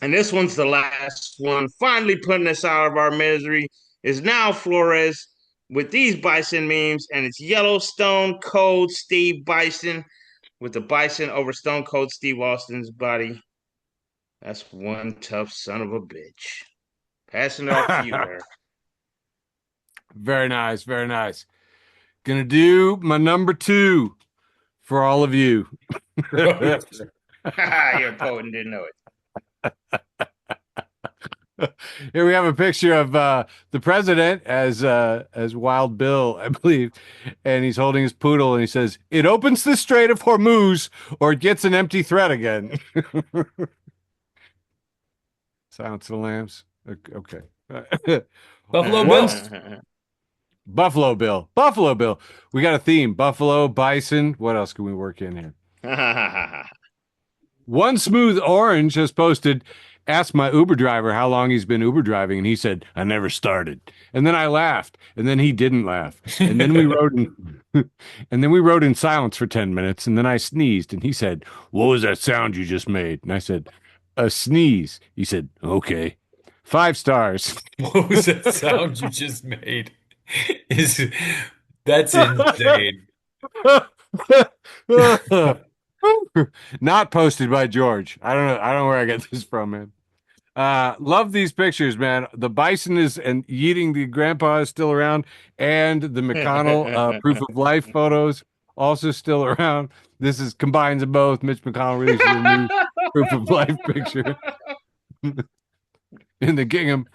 And this one's the last one. Finally putting us out of our misery is now Flores with these bison memes, and it's Yellowstone Cold Steve Bison with the bison over Stone Cold Steve Austin's body. That's one tough son of a bitch. Passing it off to you, Eric. Very nice, very nice. Gonna do my number 2 for all of you. You're a poet and didn't know it. Here we have a picture of the president as Wild Bill, I believe, and he's holding his poodle, and he says, "It opens the Strait of Hormuz, or it gets an empty threat again." Silence of the Lambs. Okay. Buffalo Once- Bill. Buffalo Bill. Buffalo Bill. We got a theme. Buffalo, bison. What else can we work in here? One Smooth Orange has posted, asked my Uber driver how long he's been Uber driving, and he said, "I never started." And then I laughed, and then he didn't laugh. And then we wrote in and then we wrote in silence for 10 minutes, and then I sneezed, and he said, "What was that sound you just made?" And I said, "A sneeze." He said, "Okay." 5 stars. What was that sound you just made? That's insane. Not posted by George. I don't know where I get this from, man. Love these pictures, man. The bison is and yeeting the grandpa is still around, and the McConnell proof of life photos also still around. This is combines them both. Mitch McConnell releases a new proof of life picture in the gingham.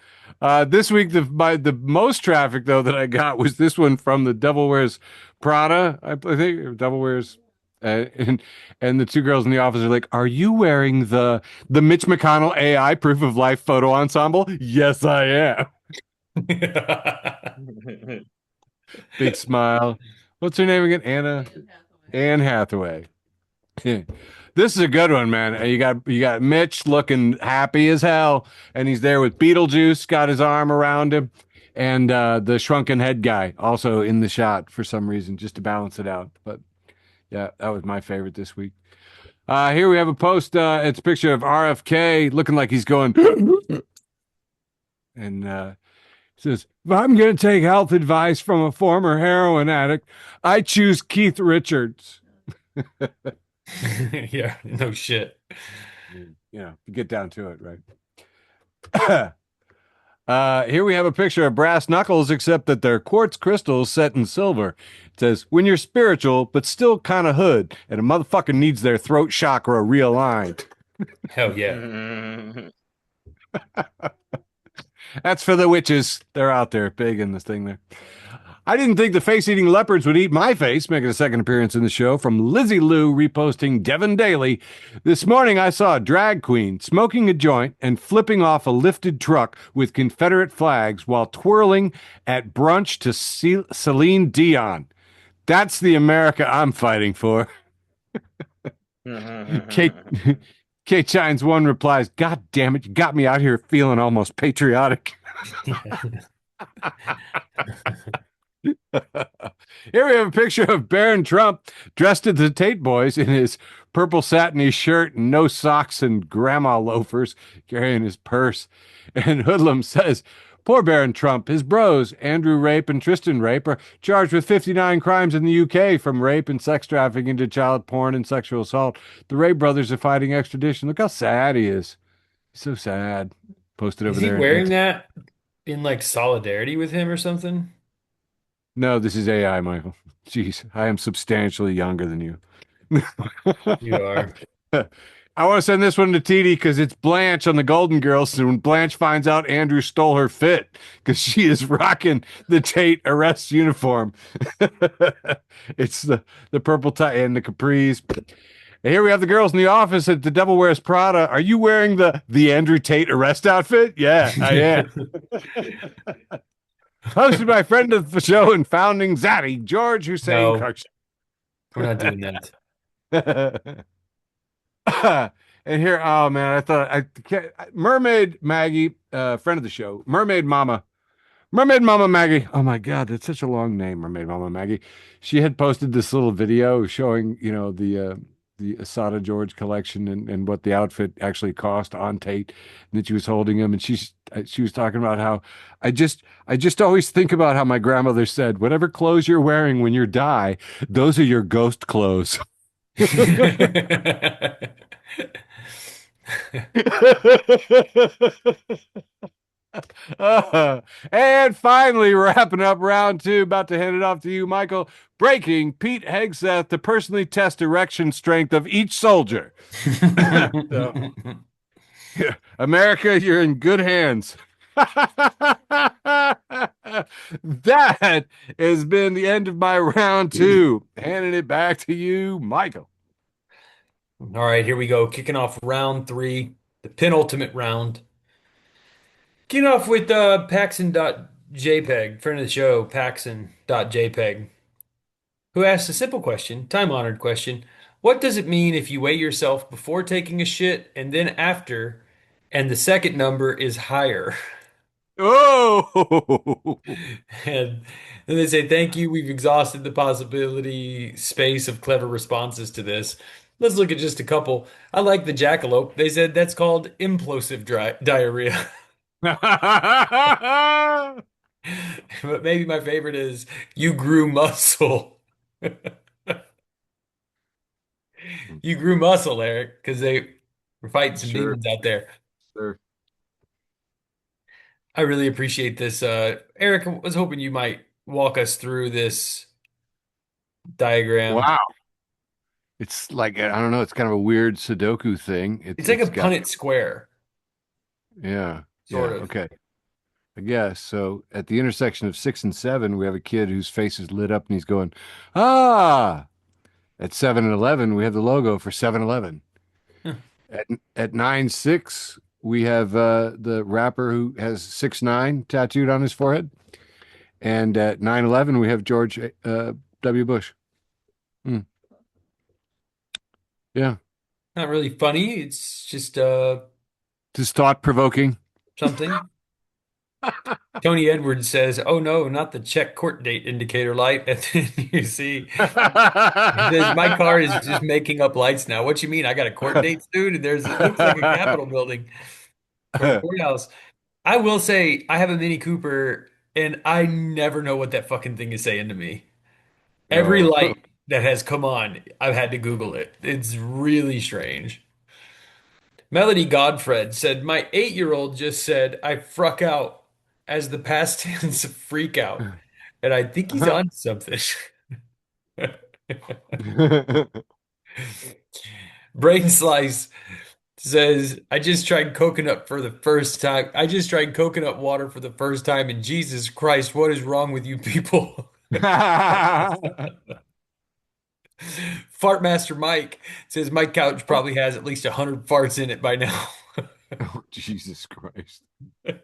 This week, the most traffic though that I got was this one from the Devil Wears Prada. I think or Devil Wears. And the 2 girls in the office are like, "Are you wearing the Mitch McConnell AI proof of life photo ensemble?" "Yes, I am." Big smile. What's her name again? Anne Hathaway. This is a good one, man. And you got Mitch looking happy as hell, and he's there with Beetlejuice, got his arm around him, and the shrunken head guy also in the shot for some reason, just to balance it out. But yeah, that was my favorite this week. Here we have a post. It's a picture of RFK looking like he's going, and it says, "If I'm going to take health advice from a former heroin addict, I choose Keith Richards." Yeah, no shit. You know, get down to it, right? Here we have a picture of brass knuckles, except that they're quartz crystals set in silver. It says, when you're spiritual, but still kind of hood, and a motherfucker needs their throat chakra realigned. Hell yeah. That's for the witches. They're out there big in this thing there. I didn't think the face-eating leopards would eat my face, making a second appearance in the show from Lizzie Lou reposting Devin Daly. This morning I saw a drag queen smoking a joint and flipping off a lifted truck with Confederate flags while twirling at brunch to Celine Dion. That's the America I'm fighting for. Kate, Kate Shines One replies, God damn it, you got me out here feeling almost patriotic. Here we have a picture of Barron Trump dressed as the Tate Boys in his purple satiny shirt and no socks and grandma loafers, carrying his purse. And Hoodlum says, poor Barron Trump, his bros, Andrew Rape and Tristan Rape, are charged with 59 crimes in the UK, from rape and sex trafficking to child porn and sexual assault. The Rape brothers are fighting extradition. Look how sad he is. He's so sad. Posted over Is he there. wearing that in like solidarity with him or something? No, this is AI, Michael. Jeez, I am substantially younger than you. You are. I want to send this one to TD because it's Blanche on the Golden Girls. And when Blanche finds out Andrew stole her fit because she is rocking the Tate arrest uniform. It's the purple tie and the capris. And here we have the girls in the office at The Devil Wears Prada. Are you wearing the Andrew Tate arrest outfit? Yeah, I am. Hosted by friend of the show and founding Zaddy, George Hussein No. Clarkson. We're not doing that. And here, oh man, I thought Mermaid Maggie, friend of the show, Mermaid Mama Maggie. Oh my God, that's such a long name, Mermaid Mama Maggie. She had posted this little video showing, the Asada George collection and what the outfit actually cost on Tate, and that she was holding him, and she was talking about how I just always think about how my grandmother said, whatever clothes you're wearing when you die, those are your ghost clothes. And finally, wrapping up round two, about to hand it off to you, Michael. Breaking, Pete Hegseth to personally test erection strength of each soldier. So, America, you're in good hands. That has been the end of my round two. Handing it back to you, Michael. All right, here we go. Kicking off round three, the penultimate round. Kicking off with Paxson.jpg, friend of the show, Paxson.jpg, who asked a simple question, time-honored question. What does it mean if you weigh yourself before taking a shit and then after, and the second number is higher? Oh! And then they say, thank you. We've exhausted the possibility space of clever responses to this. Let's look at just a couple. I like the jackalope. They said that's called implosive diarrhea. But maybe my favorite is you grew muscle. You grew muscle, Eric, because they were fighting some Sure. demons out there. Sure. I really appreciate this. Eric, I was hoping you might walk us through this diagram. Wow. It's like, I don't know, it's kind of a weird Sudoku thing. It's like a it's got- Punnett square, Yeah. sort Yeah. of. Okay. I guess. So at the intersection of 6 and 7, we have a kid whose face is lit up and he's going, ah. At 7 and 11, we have the logo for 7-Eleven. Huh. At 9-6, we have the rapper who has 6-9 tattooed on his forehead. And at 9-11, we have George W. Bush. Hmm. Yeah. Not really funny. It's just Just thought-provoking. something. Tony Edwards says, "Oh no, not the check court date indicator light." And then you see, he says, "My car is just making up lights now." What you mean? I got a court date, dude? It looks like a Capitol building or a courthouse. I will say, I have a Mini Cooper, and I never know what that fucking thing is saying to me. Every Oh. light that has come on, I've had to Google it. It's really strange. Melody Godfred said, "My 8-year-old just said, I fruck out." as the past tense of freak out, and I think he's on something. Brain Slice says, I just tried coconut for the first time. I just tried coconut water for the first time, and Jesus Christ, what is wrong with you people? Fartmaster Mike says, my couch probably has at least 100 farts in it by now. Oh, Jesus Christ. Kayla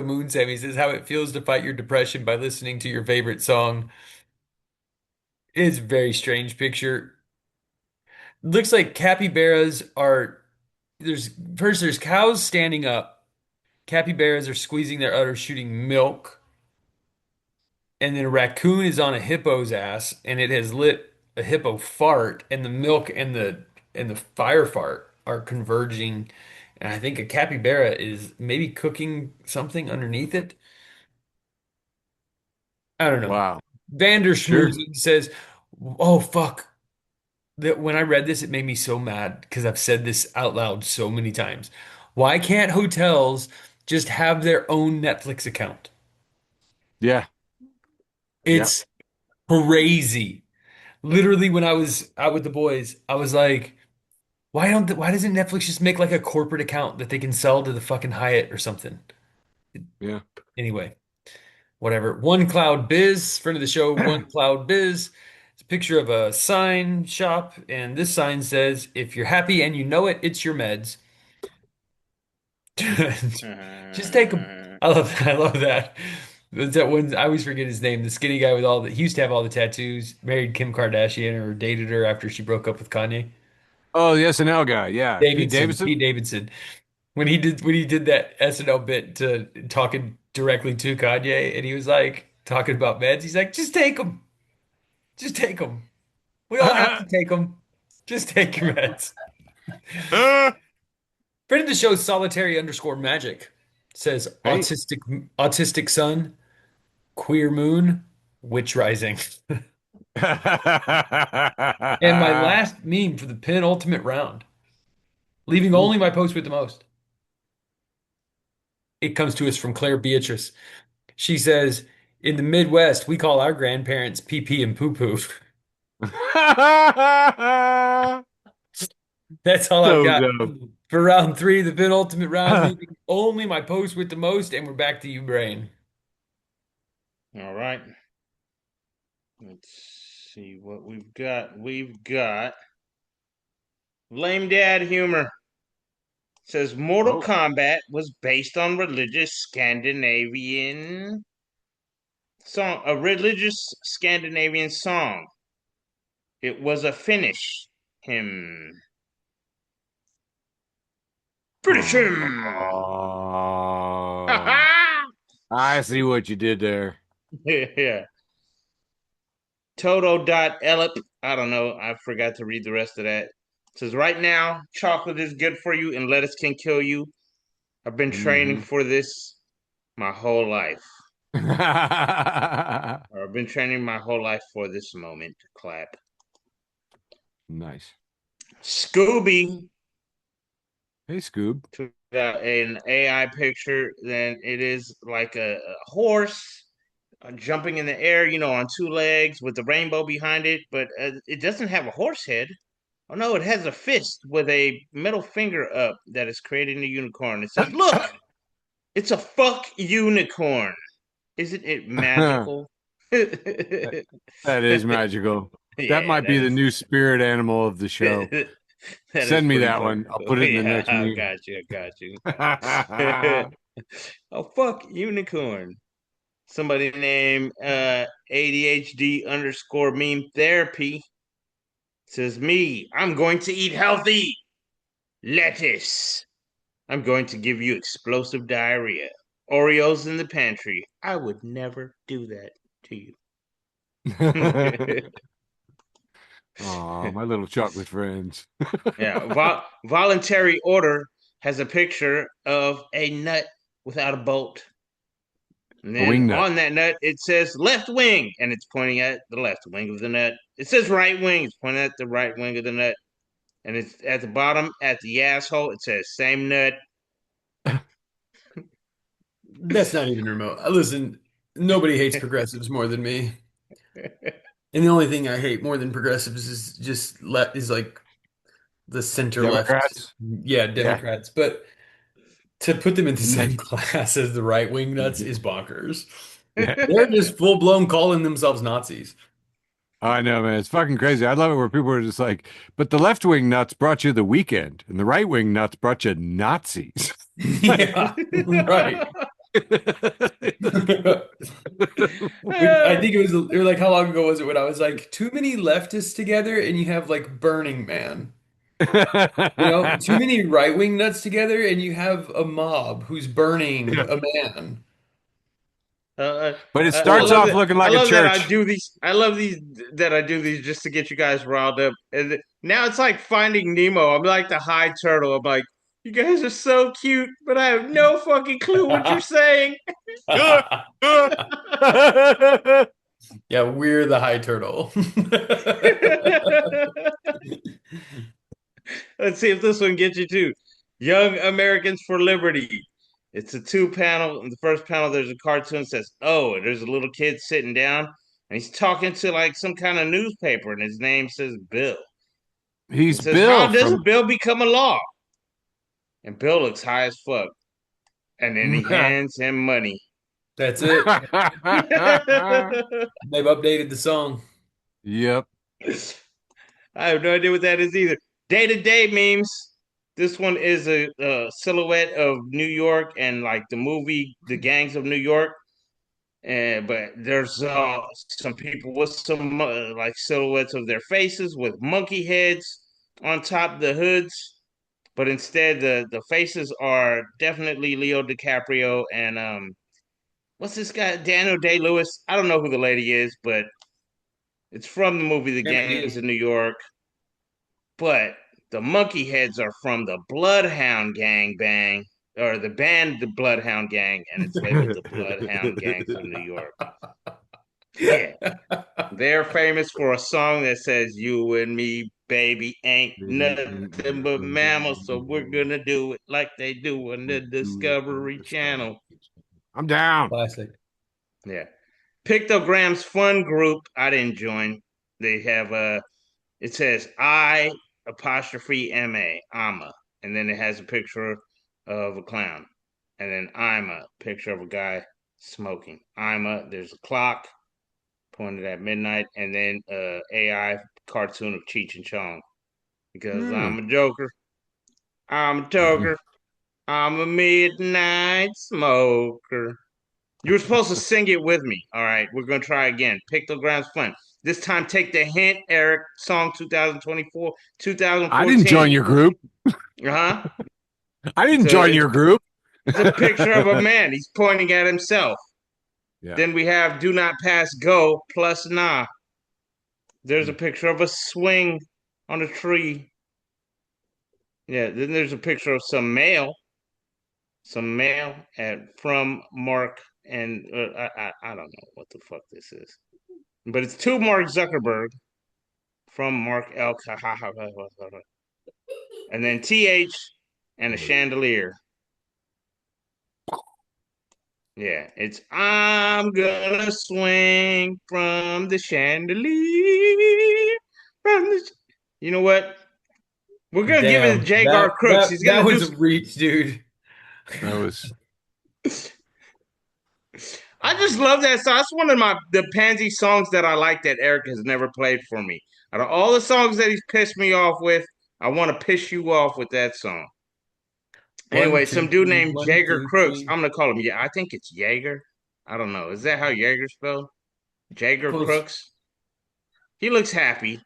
Moonsamy says, how it feels to fight your depression by listening to your favorite song. It's a very strange picture. Looks like capybaras are there's cows standing up. Capybaras are squeezing their udders, shooting milk, and then a raccoon is on a hippo's ass, and it has lit a hippo fart, and the milk and the fire fart are converging. And I think a capybara is maybe cooking something underneath it. I don't know. Wow. Vander Sure. Schmoozen says, "Oh fuck." That when I read this, it made me so mad because I've said this out loud so many times. Why can't hotels just have their own Netflix account? Yeah. Yep. It's crazy. Literally, when I was out with the boys, I was like, why doesn't Netflix just make like a corporate account that they can sell to the fucking Hyatt or something? Yeah. Anyway, whatever. One Cloud Biz, friend of the show, One Cloud Biz. It's a picture of a sign shop, and this sign says, if you're happy and you know it, it's your meds. Just take them. I love that. I love that. That's that one. I always forget his name. The skinny guy with all the, he used to have all the tattoos, married Kim Kardashian or dated her after she broke up with Kanye. Oh, the SNL guy. Yeah. Pete Davidson, Davidson. Pete Davidson. When he did that SNL bit to talking directly to Kanye, and he was like talking about meds. He's like, just take them. Just take them. We don't have to take them. Just take your meds. Friend of the show, solitary underscore magic says Hey. autistic son, queer moon, witch rising. And my last meme for the penultimate round, leaving Ooh. only my post with the most. It comes to us from Claire Beatrice. She says, in the Midwest, we call our grandparents pee pee and poo poo. That's all I've So got dumb. for round three, the penultimate round, leaving only my post with the most, and we're back to you, Brain. All right. Let's see what we've got. We've got Lame Dad Humor. Says Mortal Oh. Kombat was based on religious Scandinavian song, a religious Scandinavian song. It was a Finnish hymn. British hymn. Oh. I see what you did there. Yeah. Toto.elip. I don't know. I forgot to read the rest of that. It says right now, chocolate is good for you and lettuce can kill you. I've been training Hmm. for this my whole life. Or I've been training my whole life for this moment to clap. Nice. Scooby Hey, Scoob. took out an AI picture. Then it is like a horse jumping in the air, on two legs with the rainbow behind it, but it doesn't have a horse head. Oh no, it has a fist with a middle finger up that is creating a unicorn. It says, "Look, it's a fuck unicorn. Isn't it magical?" Yeah, That is magical. That might be that the is new spirit animal of the show. that is Send me pretty that fucking one. I'll cool. put it in the Yeah, next I meme. got you. I got you. Oh fuck unicorn. Somebody named ADHD underscore meme therapy says me. I'm going to eat healthy lettuce. I'm going to give you explosive diarrhea. Oreos in the pantry. I would never do that to you. Oh, my little chocolate friends. Yeah, voluntary order has a picture of a nut without a bolt. And A then wing nut. on that nut, it says left wing, and it's pointing at the left wing of the nut. It says right wing, it's pointing at the right wing of the nut. And it's at the bottom, at the asshole, it says same nut. That's not even remote. Listen, nobody hates progressives more than me. And the only thing I hate more than progressives is just is like the center left. Democrats. Yeah, Yeah. Democrats. But to put them in the same class as the right wing nuts is bonkers. Yeah. They're just full blown calling themselves Nazis. I know, man. It's fucking crazy. I love it where people are just like, but the left wing nuts brought you the weekend, and the right wing nuts brought you Nazis. Like, Yeah, right. I think it was like how long ago was it when I was like too many leftists together and you have like Burning Man. You know, too many right wing nuts together and you have a mob who's burning Yeah. a man. Uh, But it I starts love off that. looking I like a love that I church. do these. I love these that I do these just to get you guys riled up. And now it's like Finding Nemo. I'm like the high turtle. I'm like, you guys are so cute, but I have no fucking clue what you're saying. Yeah, we're the high turtle. Let's see if this one gets you too. Young Americans for Liberty. It's a two panel. In the first panel, there's a cartoon that says, "Oh," and there's a little kid sitting down, and he's talking to like some kind of newspaper, and his name says Bill. He's It says, "How Bill does a from. bill become a law?" And Bill looks high as fuck, and then he hands him money. That's it. They've updated the song. Yep. I have no idea what that is either. Day to day memes. This one is a silhouette of New York and like the movie The Gangs of New York. And but there's some people with some like silhouettes of their faces with monkey heads on top of the hoods. But instead, the faces are definitely Leo DiCaprio and what's this guy Daniel Day Lewis? I don't know who the lady is, but it's from the movie The Same Gangs idea. of New York. But the monkey heads are from the Bloodhound Gang Bang, or the band The Bloodhound Gang, and it's labeled the Bloodhound Gangs of New York. Yeah. They're famous for a song that says, "You and me, baby, ain't nothing but mammals, so we're gonna do it like they do on the Discovery Channel." I'm down. Classic. Yeah. Pictogram's fun group, I didn't join. They have it says I apostrophe MA, Ama, and then it has a picture of a clown. And then I'm a picture of a guy smoking. There's a clock pointed at midnight, and then AI cartoon of Cheech and Chong. Because Hmm. I'm a joker, I'm a toker, I'm a midnight smoker. You were supposed to sing it with me. All right, we're gonna try again. Pictogram's fun. This time, take the hint, Eric. Song 2024, I didn't join 2014. your group. Uh huh. I It's didn't a join it's, your group. it's a picture of a man. He's pointing at himself. Yeah. Then we have "Do Not Pass Go" plus "Nah." There's a picture of a swing on a tree. Yeah. Then there's a picture of some male at from Mark, and I don't know what the fuck this is, but it's to Mark Zuckerberg from Mark L. And then TH and a chandelier. Yeah, it's "I'm gonna swing from the chandelier from the." You know what? We're gonna give it to Damn, Jagar that Crooks. that He's that gonna do. was a reach, dude. That was. I just love that song. That's one of the Pansy songs that I like that Eric has never played for me. Out of all the songs that he's pissed me off with, I want to piss you off with that song. One, Anyway, some two, dude three, named one, Jager two, Crooks. three. I'm gonna call him. Yeah, I think it's Jaeger. I don't know. Is that how Jaeger spelled? Jager Close. Crooks. He looks happy, and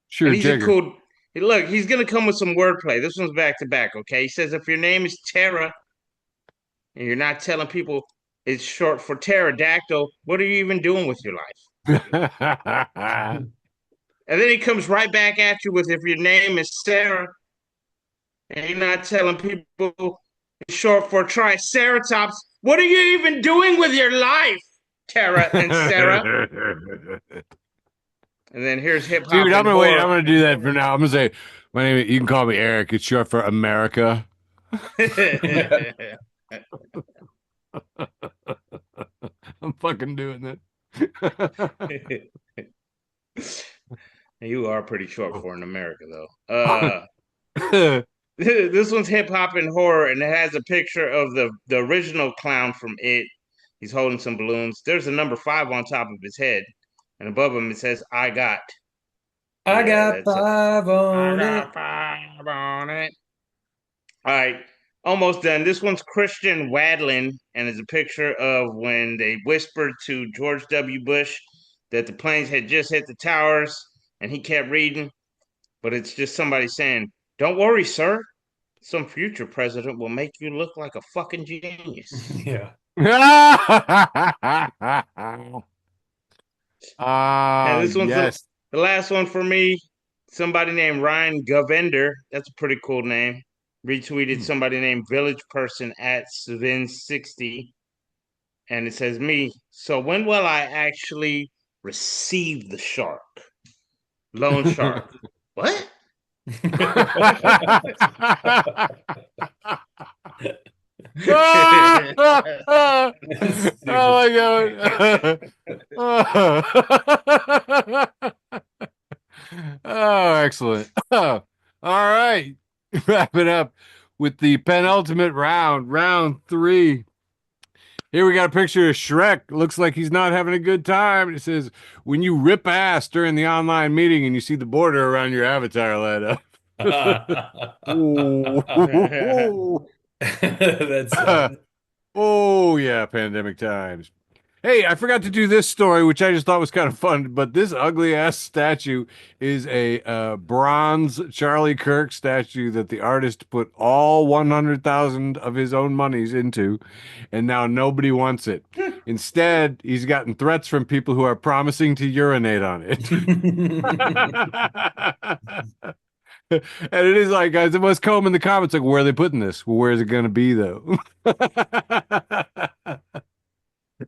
Sure, he's a Jagger. cool. Look, he's gonna come with some wordplay. This one's back to back. Okay, he says if your name is Tara and you're not telling people it's short for pterodactyl, what are you even doing with your life? And then he comes right back at you with if your name is Sarah and you're not telling people it's short for triceratops, what are you even doing with your life, Tara and Sarah? And then here's hip hop Dude, I'm and gonna wait. I'm horror. gonna do that for now. I'm gonna say my name. You can call me Eric. It's short for America. I'm fucking doing it. You are pretty short for in America, though. This one's hip hop and horror, and it has a picture of the original clown from It. He's holding some balloons. There's a number 5 on top of his head, and above him it says "I got." I Yeah, got that's it. 5 I on it. got 5 on it. All right, almost done. This one's Christian Wadlin, and it's a picture of when they whispered to George W. Bush that the planes had just hit the towers, and he kept reading, but it's just somebody saying, "Don't worry, sir. Some future president will make you look like a fucking genius." Yeah. And Ah, this one's yes. the last one for me. Somebody named Ryan Govender. That's a pretty cool name. Retweeted somebody named Village Person at Svin60. And it says, "Me. So when will I actually receive the shark? Loan shark." What? Oh my God. Oh, excellent. All right. Wrap it up with the penultimate round, round 3. Here we got a picture of Shrek. Looks like he's not having a good time. It says, when you rip ass during the online meeting and you see the border around your avatar light up. Oh, That's sad. oh, yeah, pandemic times. Hey, I forgot to do this story, which I just thought was kind of fun. But this ugly ass statue is a bronze Charlie Kirk statue that the artist put all 100,000 of his own monies into, and now nobody wants it. Instead, he's gotten threats from people who are promising to urinate on it. And it is like, guys, it must come in the comments like, where are they putting this? Well, where is it going to be, though?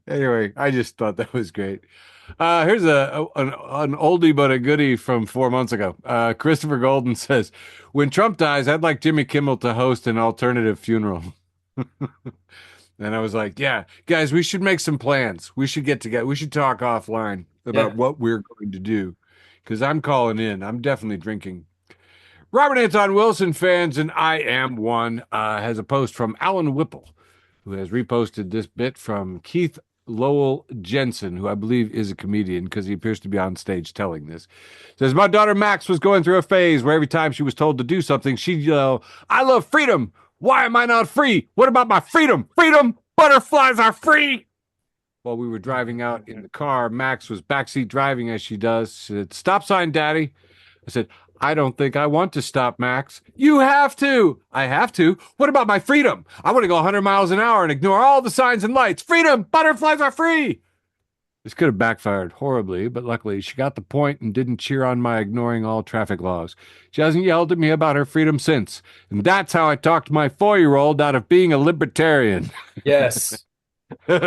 Anyway, I just thought that was great. Here's an oldie but a goodie from 4 months ago. Christopher Golden says, "When Trump dies, I'd like Jimmy Kimmel to host an alternative funeral." And I was like, "Yeah, guys, we should make some plans. We should get together. We should talk offline about Yeah. what we're going to do." Because I'm calling in. I'm definitely drinking. Robert Anton Wilson fans, and I am one, has a post from Alan Whipple, who has reposted this bit from Keith Lowell Jensen, who I believe is a comedian because he appears to be on stage telling this. Says, my daughter Max was going through a phase where every time she was told to do something, she'd yell, I love freedom. Why am I not free? What about my freedom? Freedom! Butterflies are free! While we were driving out in the car, Max was backseat driving as she does. She said, stop sign, Daddy. I said, I don't think I want to stop, Max. You have to. I have to. What about my freedom? I want to go 100 miles an hour and ignore all the signs and lights. Freedom! Butterflies are free! This could have backfired horribly, but luckily she got the point and didn't cheer on my ignoring all traffic laws. She hasn't yelled at me about her freedom since. And that's how I talked my 4-year-old out of being a libertarian. Yes. From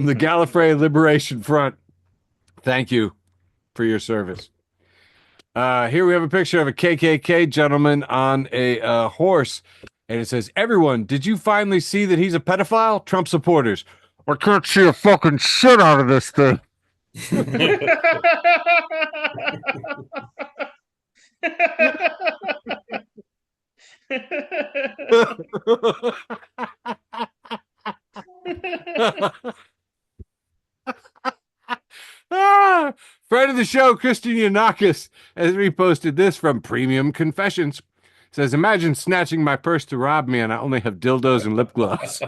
the Gallifrey Liberation Front. Thank you for your service. Here we have a picture of a KKK gentleman on a horse, and it says, everyone, did you finally see that he's a pedophile? Trump supporters. I can't see a fucking shit out of this thing. Friend of the show, Christian Yanakis, has reposted this from Premium Confessions. Says, imagine snatching my purse to rob me and I only have dildos and lip gloss.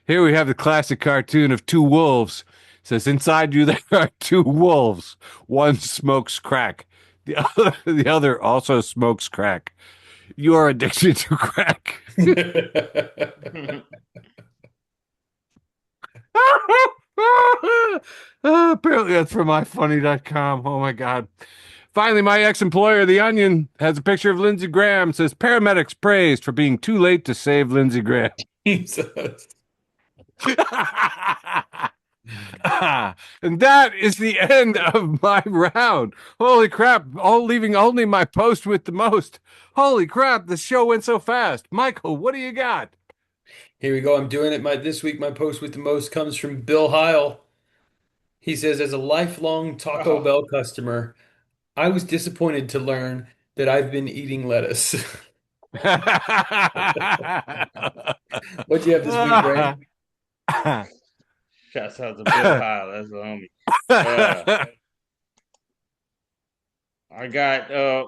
Here we have the classic cartoon of two wolves. It says, inside you there are two wolves. One smokes crack. The other also smokes crack. You are addicted to crack. Apparently that's from myfunny.com. Oh my God. Finally, my ex-employer, The Onion, has a picture of Lindsey Graham. It says, paramedics praised for being too late to save Lindsey Graham. Jesus. And that is the end of my round. Holy crap. All leaving only my post with the most. Holy crap. The show went so fast. Michael, what do you got? Here we go. I'm doing it. This week, my post with the most comes from Bill Heil. He says, as a lifelong Taco Oh, Bell customer, I was disappointed to learn that I've been eating lettuce. What do you have this week, Ray? shouts out to Bill Hyle. That's the homie. Uh, I got I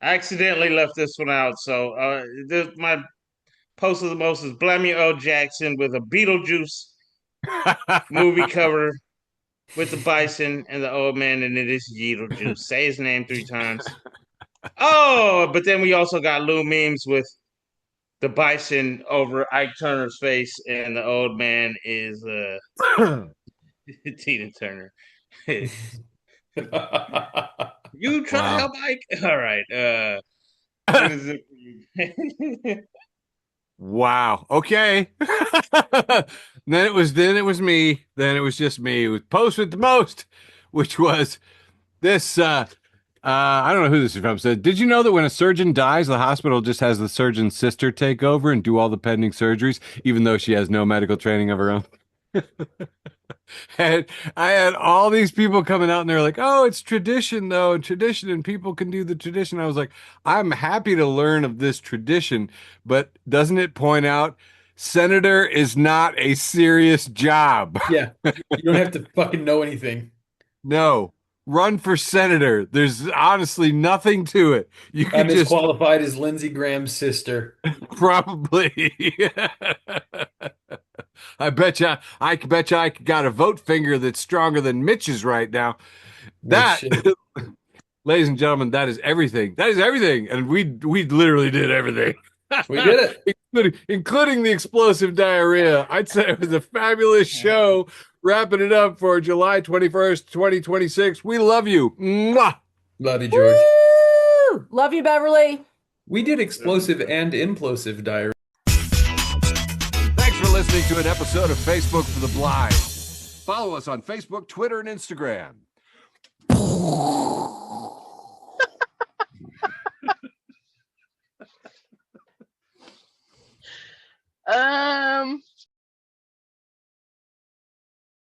accidentally left this one out. So my post of the most is Blammy O. Jackson with a Beetlejuice movie cover with the bison and the old man, and it is Beetlejuice. Say his name 3 times. Oh, but then we also got Lou memes with the bison over Ike Turner's face, and the old man is Tina Turner. You try to Wow. help Ike? All right. What is it? Wow. Okay. Then it was me. Then it was just me. It was post with the most, which was this I don't know who this is from. Said, did you know that when a surgeon dies, the hospital just has the surgeon's sister take over and do all the pending surgeries, even though she has no medical training of her own? And I had all these people coming out and they're like, oh, it's tradition though, and tradition, and people can do the tradition. I was like, I'm happy to learn of this tradition, but doesn't it point out senator is not a serious job? Yeah, you don't have to fucking know anything. No, run for senator. There's honestly nothing to it. You I'm could as just qualified as Lindsey Graham's sister. probably. I bet you I got a vote finger that's stronger than Mitch's right now. No That, shit. ladies and gentlemen, that is everything. That is everything. And we literally did everything. We did it. including the explosive diarrhea. I'd say it was a fabulous show. Wrapping it up for July 21st, 2026. We love you. Mwah! Love you, George. Woo! Love you, Beverly. We did explosive and implosive diarrhea. Thanks for listening to an episode of Facebook for the Blind. Follow us on Facebook, Twitter, and Instagram.